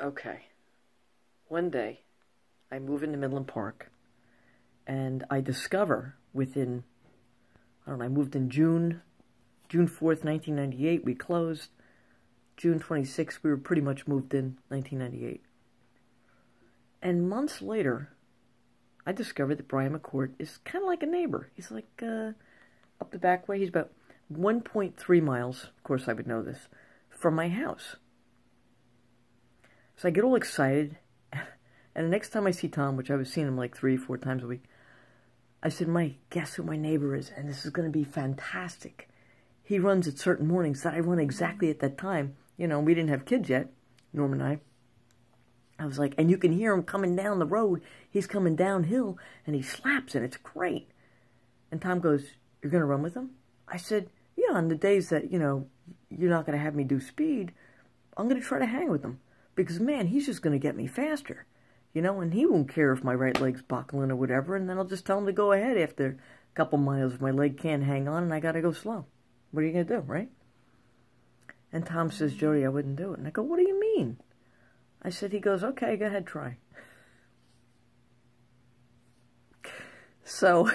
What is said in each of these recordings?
Okay. One day, I move into Midland Park, and I discover within, I don't know, I moved in June 4th, 1998, we closed. June 26th, we were pretty much moved in, 1998. And months later, I discovered that Brian McCourt is kind of like a neighbor. He's like up the back way. He's about 1.3 miles, of course I would know this, from my house. So I get all excited, and the next time I see Tom, which I was seeing him like 3 or 4 times a week, I said, Mike, guess who my neighbor is? And this is going to be fantastic. He runs at certain mornings that I run exactly at that time. You know, we didn't have kids yet, Norm and I. I was like, and you can hear him coming down the road. He's coming downhill, and he slaps, and it's great. And Tom goes, you're going to run with him? I said, yeah, on the days that, you know, you're not going to have me do speed, I'm going to try to hang with him. Because, man, he's just going to get me faster. You know, and he won't care if my right leg's buckling or whatever, and then I'll just tell him to go ahead after a couple miles if my leg can't hang on and I got to go slow. What are you going to do, right? And Tom says, Jody, I wouldn't do it. And I go, what do you mean? I said, he goes, okay, go ahead, try. So,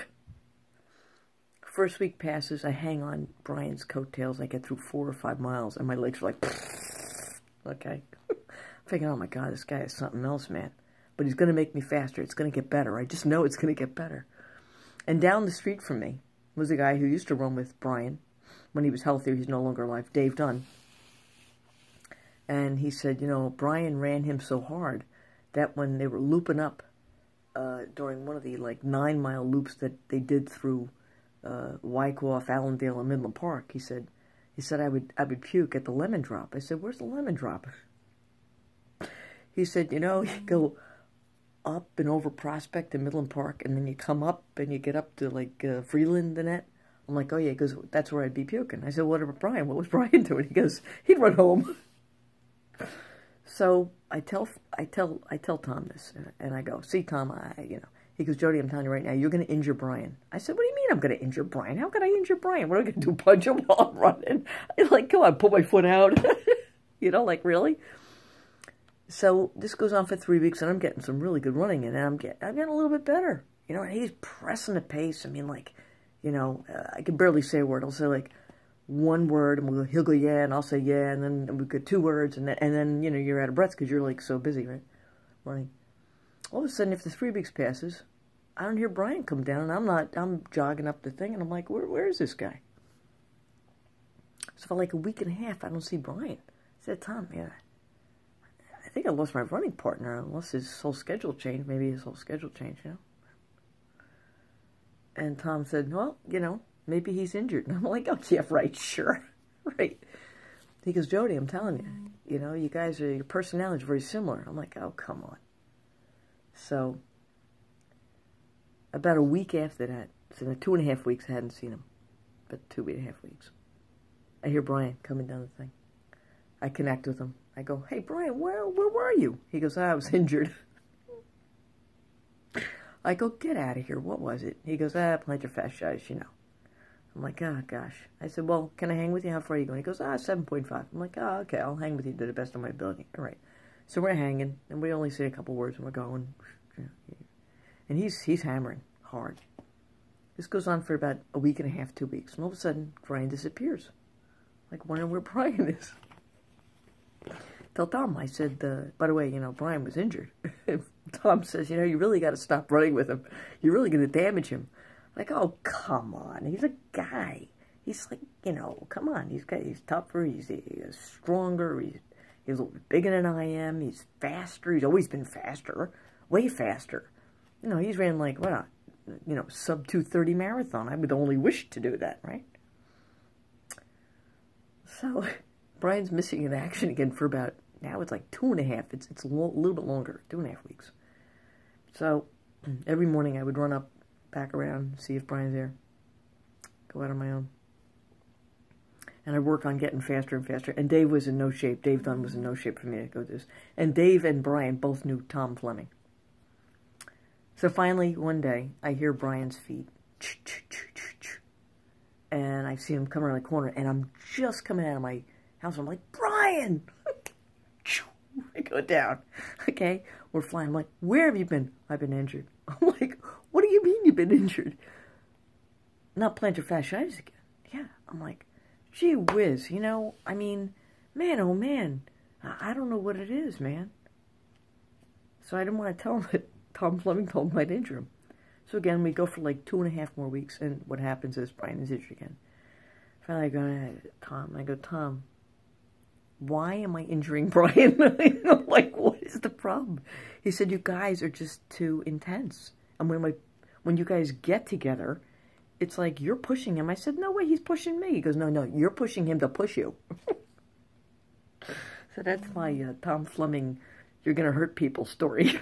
first week passes, I hang on Brian's coattails, I get through 4 or 5 miles, and my legs are like, okay. I'm thinking, oh my God, this guy is something else, man. But he's going to make me faster. It's going to get better. I just know it's going to get better. And down the street from me was a guy who used to run with Brian when he was healthier. He's no longer alive, Dave Dunn. And he said, you know, Brian ran him so hard that when they were looping up during one of the, like, 9-mile loops that they did through Wyckoff, Allendale, and Midland Park, he said I would puke at the lemon drop. I said, where's the lemon drop? He said, you know, you go up and over Prospect and Midland Park, and then you come up and you get up to, like, Freeland and that. I'm like, oh, yeah, because that's where I'd be puking. I said, what about Brian? What was Brian doing? He goes, he'd run home. So I tell Tom this, and I go, see, Tom, he goes, Jody, I'm telling you right now, you're going to injure Brian. I said, what do you mean I'm going to injure Brian? How can I injure Brian? What am I going to do, punch him while I'm running? I'm like, come on, pull my foot out. You know, like, really? So this goes on for 3 weeks, and I'm getting some really good running in, and I'm getting a little bit better. You know, and he's pressing the pace. I mean, like, you know, I can barely say a word. I'll say, like, one word, and he'll go, yeah, and I'll say, yeah, and then we get 2 words, and then, you know, you're out of breath because you're, like, so busy, right, running. All of a sudden, if the 3 weeks passes, I don't hear Brian come down, and I'm jogging up the thing, and I'm like, where is this guy? So for, like, a week and a half, I don't see Brian. I said, Tom, yeah, I think I lost my running partner, unless his whole schedule changed. Maybe his whole schedule changed, you know? And Tom said, well, you know, maybe he's injured. And I'm like, oh, yeah, right, sure, right. He goes, Jody, I'm telling you, you know, your personalities are very similar. I'm like, oh, come on. So, about a week after that, so in 2.5 weeks, I hadn't seen him, but 2.5 weeks, I hear Brian coming down the thing. I connect with him. I go, hey, Brian, where were you? He goes, I was injured. I go, get out of here. What was it? He goes, plantar fasciitis, you know. I'm like, oh, gosh. I said, well, can I hang with you? How far are you going? He goes, 7.5. I'm like, oh, okay, I'll hang with you to the best of my ability. All right. So we're hanging, and we only say a couple words, and we're going. And he's hammering hard. This goes on for about a week and a half, 2 weeks. And all of a sudden, Brian disappears. Like, wondering where Brian is. Tell Tom, I said, by the way, you know, Brian was injured. Tom says, you know, you really got to stop running with him. You're really going to damage him. Like, oh, come on. He's a guy. He's like, you know, come on. He's tougher. He's stronger. He's a little bit bigger than I am. He's faster. He's always been faster. Way faster. You know, he's ran like, what, you know, sub 2:30 marathon. I would only wish to do that, right? So, Brian's missing in action again for about, now it's like 2.5. It's a little bit longer, 2.5 weeks. So, every morning I would run up, back around, see if Brian's there. Go out on my own. And I work on getting faster and faster. And Dave was in no shape. Dave Dunn was in no shape for me to go this. And Dave and Brian both knew Tom Fleming. So finally, one day, I hear Brian's feet. And I see him come around the corner. And I'm just coming out of my house. I'm like, Brian! I go down. Okay? We're flying. I'm like, where have you been? I've been injured. I'm like, what do you mean you've been injured? Not plantar fasciitis again. Yeah. I'm like, gee whiz, you know, I mean, man, oh man, I don't know what it is, man. So I didn't want to tell him that Tom Fleming told him I'd injure him. So again, we go for like 2.5 more weeks, and what happens is Brian is injured again. Finally, I go to Tom. I go, Tom, why am I injuring Brian? I'm like, what is the problem? He said, you guys are just too intense. And when you guys get together, it's like you're pushing him. I said, no way, he's pushing me. He goes, no, you're pushing him to push you. So that's my Tom Fleming, you're going to hurt people story.